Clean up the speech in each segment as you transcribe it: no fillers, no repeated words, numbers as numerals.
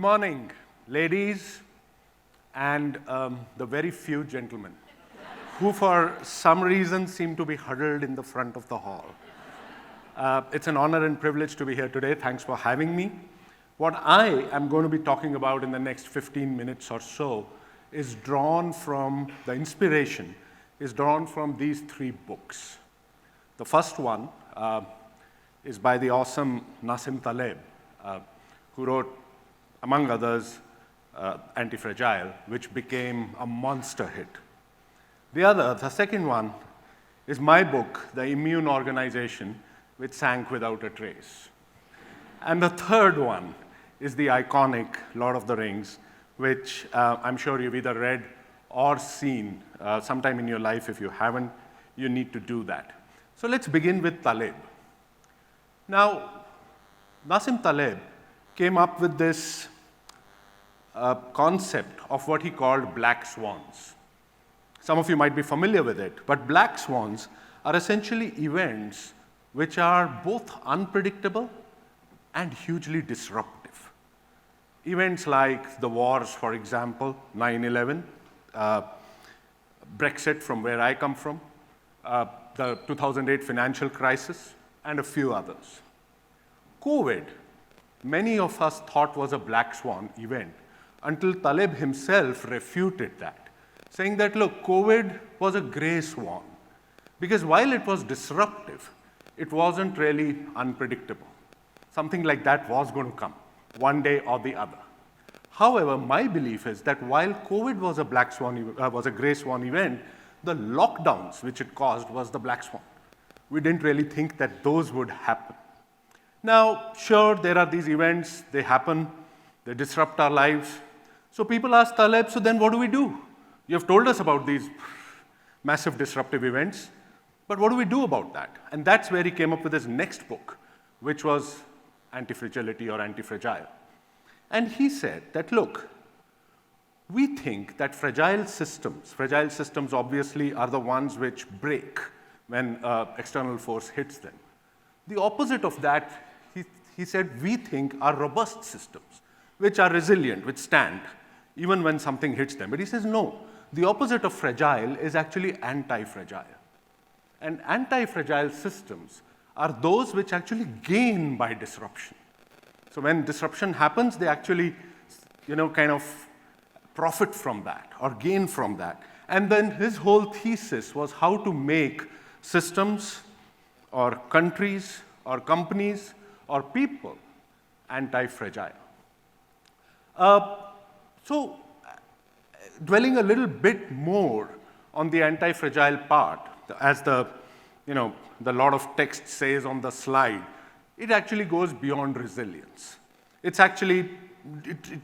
morning, ladies and the very few gentlemen who for some reason seem to be huddled in the front of the hall. It's an honor and privilege to be here today. Thanks for having me. What I am going to be talking about in the next 15 minutes or so is drawn from, the inspiration is drawn from these three books. The first one is by the awesome Nassim Taleb, who wrote, among others, Antifragile, which became a monster hit. The second one, is my book, The Immune Organization, which sank without a trace. And the third one is the iconic Lord of the Rings, which I'm sure you've either read or seen sometime in your life. If you haven't, you need to do that. So let's begin with Taleb. Now, Nassim Taleb came up with this concept of what he called black swans. Some of you might be familiar with it, but black swans are essentially events which are both unpredictable and hugely disruptive. Events like the wars, for example, 9/11, Brexit from where I come from, the 2008 financial crisis, and a few others. COVID, many of us thought was a black swan event until Taleb himself refuted that, saying that, look, COVID was a gray swan, because while it was disruptive, it wasn't really unpredictable. Something like that was going to come, one day or the other. However, my belief is that while COVID was a gray swan event, the lockdowns which it caused was the black swan. We didn't really think that those would happen. Now, sure, there are these events, they happen, they disrupt our lives. So people ask Taleb, so then what do we do? You have told us about these massive disruptive events, but what do we do about that? And that's where he came up with his next book, which was Antifragility or Antifragile. And he said that, look, we think that fragile systems obviously are the ones which break when external force hits them. The opposite of that, he said, we think are robust systems, which are resilient, which stand, even when something hits them. But he says, no, the opposite of fragile is actually anti-fragile. And anti-fragile systems are those which actually gain by disruption. So when disruption happens, they actually, kind of profit from that or gain from that. And then his whole thesis was how to make systems or countries or companies or people anti-fragile. So dwelling a little bit more on the anti-fragile part, as the lot of text says on the slide, it actually goes beyond resilience. It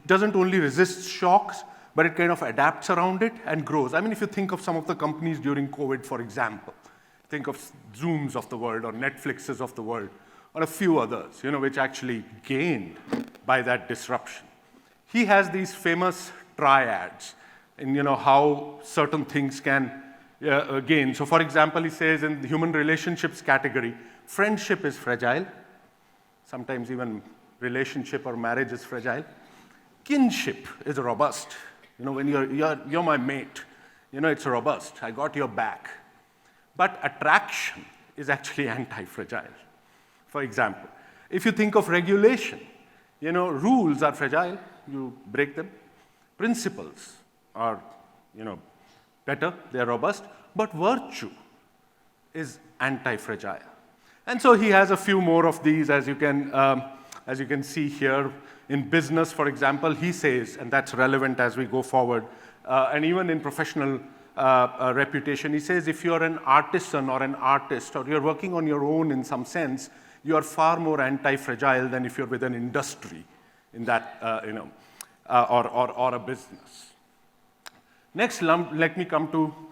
doesn't only resist shocks, but it kind of adapts around it and grows. I mean, if you think of some of the companies during COVID, for example, think of Zooms of the world or Netflixes of the world, or a few others, which actually gained by that disruption. He has these famous triads in, how certain things can gain. So, for example, he says in the human relationships category, friendship is fragile. Sometimes even relationship or marriage is fragile. Kinship is robust. When you're my mate, it's robust. I got your back. But attraction is actually anti-fragile. For example, if you think of regulation, rules are fragile. You break them. Principles are, better. They're robust. But virtue is anti-fragile. And so he has a few more of these, as you can see here. In business, for example, he says, and that's relevant as we go forward, and even in professional reputation, he says, if you're an artisan or an artist, or you're working on your own in some sense, you are far more anti-fragile than if you're with an industry in that, or a business. Next,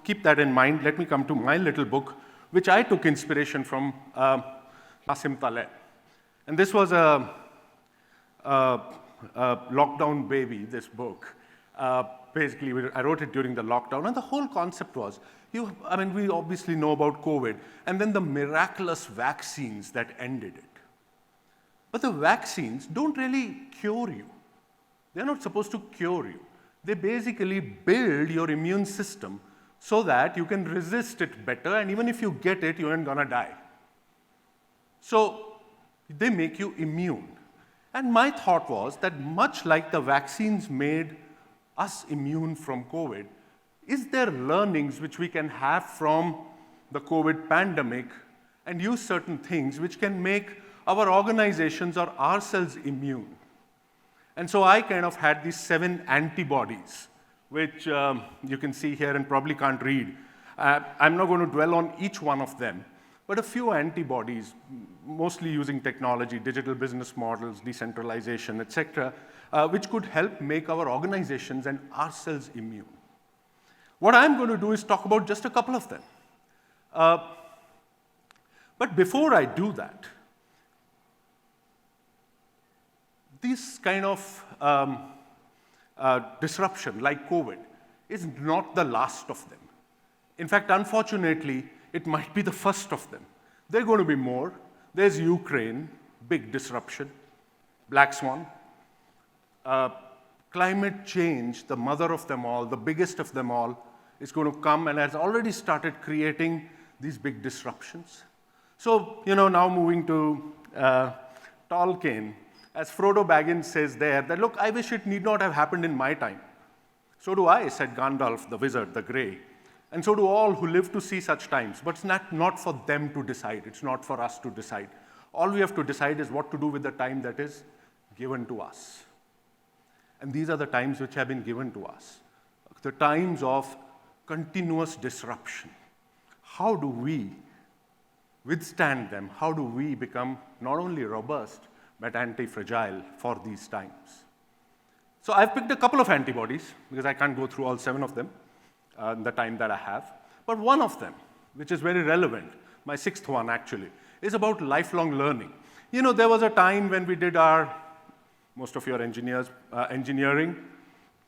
keep that in mind, let me come to my little book, which I took inspiration from Nassim Taleb. And this was a lockdown baby, this book. Basically, I wrote it during the lockdown, and the whole concept was, we obviously know about COVID, and then the miraculous vaccines that ended it. But the vaccines don't really cure you. They're not supposed to cure you. They basically build your immune system so that you can resist it better, and even if you get it, you ain't gonna die. So they make you immune. And my thought was that much like the vaccines made us immune from COVID, is there learnings which we can have from the COVID pandemic and use certain things which can make our organizations or ourselves immune? And so I kind of had these 7 antibodies, which you can see here and probably can't read. I'm not going to dwell on each one of them, but a few antibodies, mostly using technology, digital business models, decentralization, et cetera, which could help make our organizations and ourselves immune. What I'm going to do is talk about just a couple of them. But before I do that, this kind of disruption, like COVID, is not the last of them. In fact, unfortunately, it might be the first of them. There are going to be more. There's Ukraine, big disruption, black swan. Climate change, the mother of them all, the biggest of them all, is going to come and has already started creating these big disruptions. So, now moving to Tolkien, as Frodo Baggins says there, that, look, I wish it need not have happened in my time. So do I, said Gandalf, the wizard, the Grey. And so do all who live to see such times. But it's not for them to decide. It's not for us to decide. All we have to decide is what to do with the time that is given to us. And these are the times which have been given to us, the times of continuous disruption. How do we withstand them? How do we become not only robust, but anti-fragile for these times? So I've picked a couple of antibodies, because I can't go through all 7 of them in the time that I have. But one of them, which is very relevant, my 6th one actually, is about lifelong learning. There was a time when we did most of your engineering,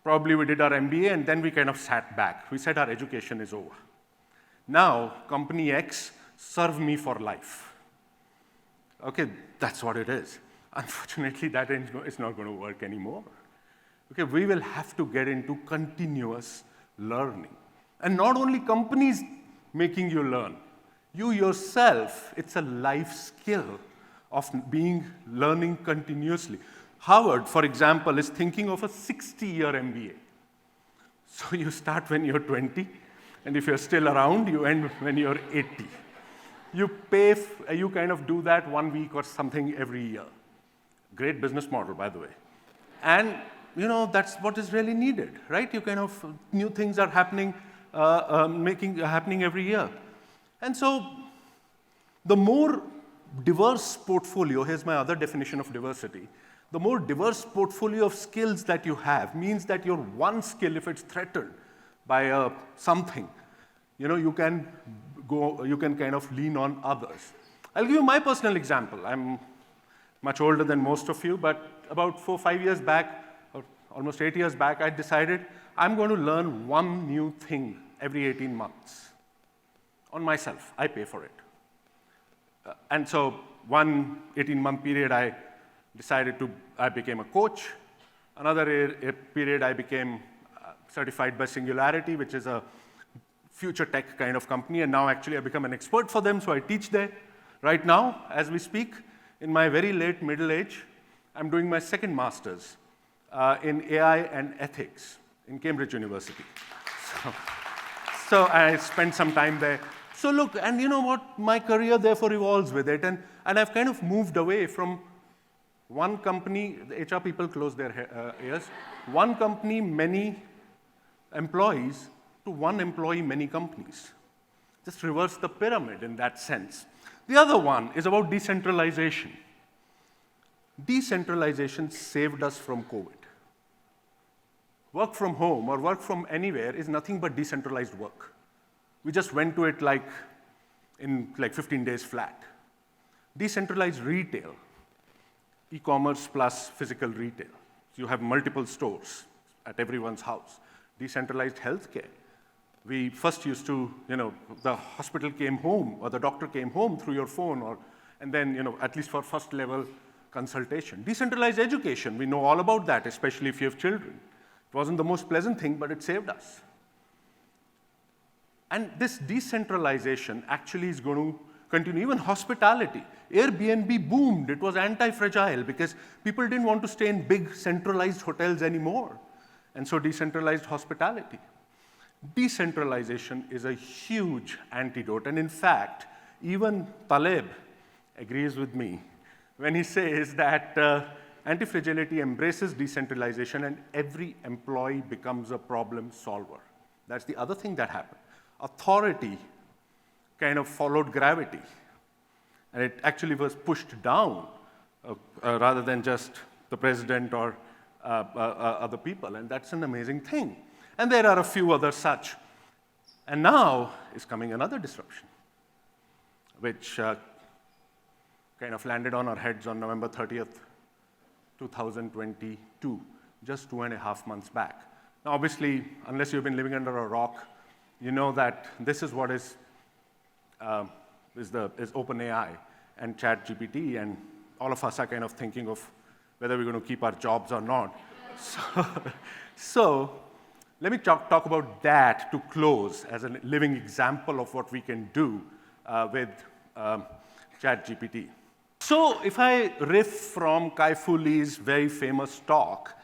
probably we did our MBA, and then we kind of sat back. We said our education is over. Now, company X, serve me for life. Okay, that's what it is. Unfortunately, that is not going to work anymore. Okay, we will have to get into continuous learning. And not only companies making you learn, you yourself, it's a life skill of learning continuously. Harvard, for example, is thinking of a 60-year MBA. So you start when you're 20, and if you're still around, you end when you're 80. You kind of do that 1 week or something every year. Great business model, by the way. And that's what is really needed, right? New things are happening, happening every year. And so the more diverse portfolio, here's my other definition of diversity, the more diverse portfolio of skills that you have means that your one skill, if it's threatened by something, you can kind of lean on others. I'll give you my personal example. I'm much older than most of you, but about 4 or 5 years back, or almost 8 years back, I decided I'm going to learn one new thing every 18 months on myself. I pay for it. And so one 18-month period, I became a coach. Another period, I became certified by Singularity, which is a future tech kind of company, and now actually I become an expert for them, so I teach there. Right now, as we speak, in my very late middle age, I'm doing my 2nd master's in AI and ethics in Cambridge University. So I spent some time there. So look, and you know what? My career therefore evolves with it, and I've kind of moved away from one company. The HR people close their ears. One company, many employees, to one employee, many companies. Just reverse the pyramid in that sense. The other one is about decentralization. Decentralization saved us from COVID. Work from home or work from anywhere is nothing but decentralized work. We just went to it in 15 days flat. Decentralized retail, e-commerce plus physical retail. So you have multiple stores at everyone's house. Decentralized healthcare. We first used to, the hospital came home or the doctor came home through your phone, and then, at least for first level consultation. Decentralized education, we know all about that, especially if you have children. It wasn't the most pleasant thing, but it saved us. And this decentralization actually is going to continue. Even hospitality. Airbnb boomed. It was anti-fragile because people didn't want to stay in big centralized hotels anymore. And so decentralized hospitality. Decentralization is a huge antidote. And in fact, even Taleb agrees with me when he says that anti-fragility embraces decentralization and every employee becomes a problem solver. That's the other thing that happened. Authority kind of followed gravity. And it actually was pushed down rather than just the president or other people. And that's an amazing thing. And there are a few other such. And now is coming another disruption, which kind of landed on our heads on November 30th, 2022, just 2.5 months back. Now, obviously, unless you've been living under a rock, you know that this is what is OpenAI and ChatGPT, and all of us are kind of thinking of whether we're going to keep our jobs or not. So let me talk about that to close as a living example of what we can do with ChatGPT. So if I riff from Kai-Fu Lee's very famous talk,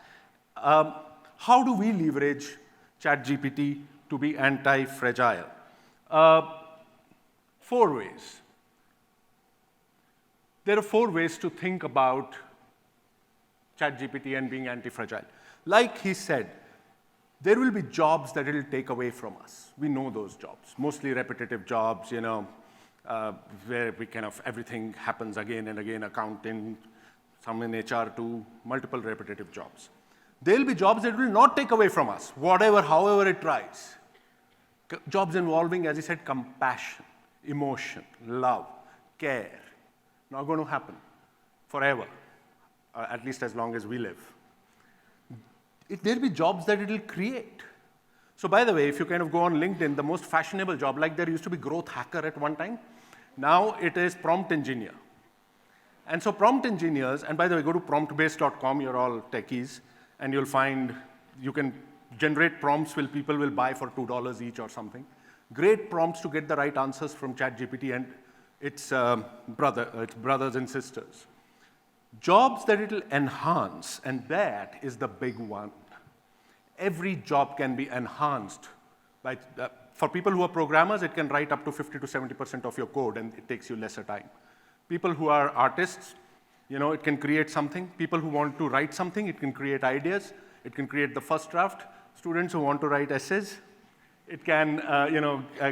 how do we leverage ChatGPT to be anti-fragile? 4 ways. There are 4 ways to think about ChatGPT and being anti-fragile. Like he said, there will be jobs that it will take away from us. We know those jobs, mostly repetitive jobs, where we kind of everything happens again and again, accounting, some in HR too, multiple repetitive jobs. There will be jobs that will not take away from us, however it tries. Jobs involving, as he said, compassion, emotion, love, care. Not going to happen forever, at least as long as we live. There'll be jobs that it'll create. So by the way, if you kind of go on LinkedIn, the most fashionable job, like there used to be growth hacker at one time, now it is prompt engineer. And so prompt engineers, and by the way, go to promptbase.com, you're all techies, and you'll find you can generate prompts people will buy for $2 each or something. Great prompts to get the right answers from ChatGPT and its brothers and sisters. Jobs that it'll enhance, and that is the big one. Every job can be enhanced. For people who are programmers, it can write up to 50 to 70% of your code, and it takes you lesser time. People who are artists, it can create something. People who want to write something, it can create ideas. It can create the first draft. Students who want to write essays, it can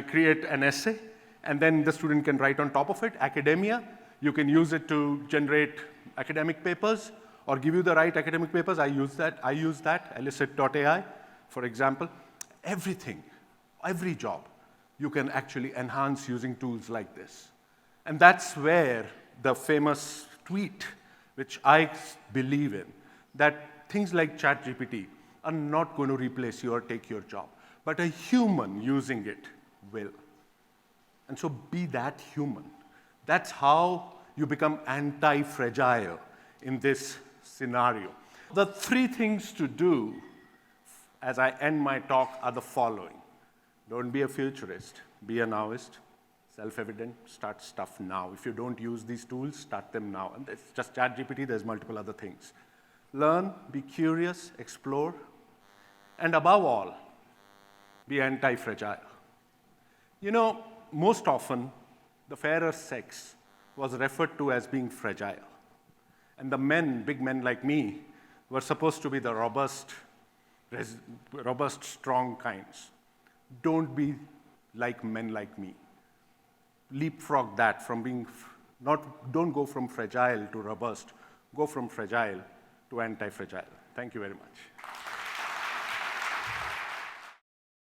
create an essay, and then the student can write on top of it. Academia, you can use it to generate academic papers or give you the right academic papers. I use that, Elicit.ai, for example. Everything, every job, you can actually enhance using tools like this. And that's where the famous tweet, which I believe in, that things like ChatGPT are not going to replace you or take your job, but a human using it will. And so be that human. That's how you become anti-fragile in this scenario. The 3 things to do as I end my talk are the following. Don't be a futurist, be a nowist. Self-evident, start stuff now. If you don't use these tools, start them now. And it's just ChatGPT, there's multiple other things. Learn, be curious, explore, and above all, be anti-fragile. Most often, the fairer sex was referred to as being fragile. And the men, big men like me, were supposed to be the robust, strong kinds. Don't be like men like me. Leapfrog that from being, don't go from fragile to robust, go from fragile to anti-fragile. Thank you very much.